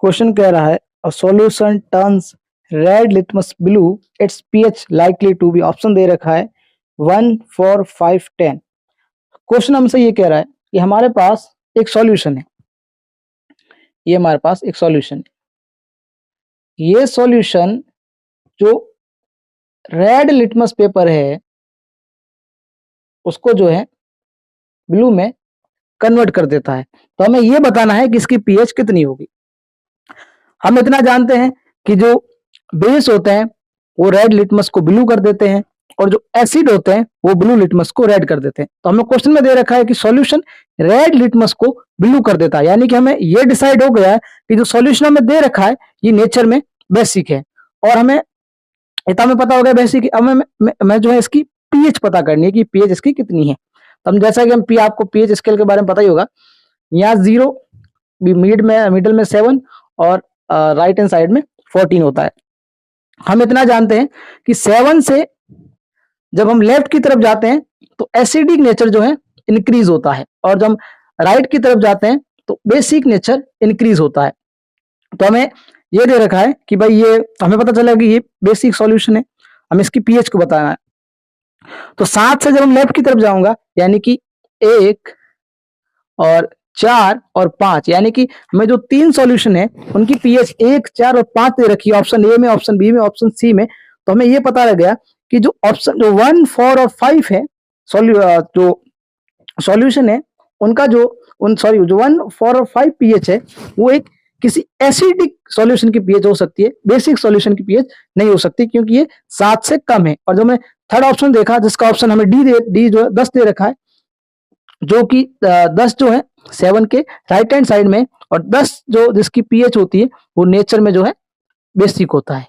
Question कह रहा है a solution turns red litmus blue its pH likely to be, option दे रखा है 1, 4, 5, 10। क्वेश्चन हमसे ये कह रहा है कि हमारे पास एक सॉल्यूशन है, ये हमारे पास एक सॉल्यूशन है। ये सॉल्यूशन जो रेड लिटमस पेपर है उसको जो है ब्लू में कन्वर्ट कर देता है। तो हमें ये बताना है कि इसकी पीएच कितनी होगी। हम इतना जानते हैं कि जो बेस होते हैं वो रेड लिटमस को ब्लू कर देते हैं और जो एसिड होते हैं वो ब्लू लिटमस को रेड कर देते हैं। तो हमें क्वेश्चन में दे रखा है कि सॉल्यूशन रेड लिटमस को ब्लू कर देता है, यानी कि हमें ये डिसाइड हो गया है कि जो सॉल्यूशन हमें दे रखा है ये नेचर में बेसिक है और हमें इतना हमें पता हो गया बेसिक। अब मैं जो है इसकी पीएच पता करनी है कि पीएच इसकी कितनी है। तो हम जैसा कि हम आपको पीएच स्केल के बारे में पता ही होगा, यहाँ 0 मिडल में 7 और राइट हैंड साइड में 14 होता है। हम इतना जानते हैं कि 7 से जब हम लेफ्ट की तरफ जाते हैं तो एसिडिक नेचर जो है इंक्रीज होता है और जब हम राइट की तरफ जाते हैं तो बेसिक नेचर इंक्रीज होता है। तो हमें ये दे रखा है कि भाई ये हमें पता चला कि ये बेसिक सॉल्यूशन है, हमें इसकी पीएच को बताना है। तो 7 से जब हम लेफ्ट की तरफ जाऊंगा यानी कि 1 और 4 और 5, यानी कि हमें जो 3 सॉल्यूशन है उनकी पीएच 1, 4 और 5 दे रखी है, ऑप्शन ए में, ऑप्शन बी में, ऑप्शन सी में। तो हमें ये पता लग गया कि जो ऑप्शन जो 1, 4 और 5 है जो सॉल्यूशन है उनका जो 1, 4 और 5 पीएच है वो एक किसी एसिडिक सॉल्यूशन की पीएच हो सकती है, बेसिक सॉल्यूशन की पीएच नहीं हो सकती क्योंकि ये 7 से कम है। और जो मैं थर्ड ऑप्शन देखा जिसका ऑप्शन हमें डी जो है 10 दे रखा है, जो कि 10 जो है 7 के राइट हैंड साइड में और 10 जो जिसकी पीएच होती है वो नेचर में जो है बेसिक होता है।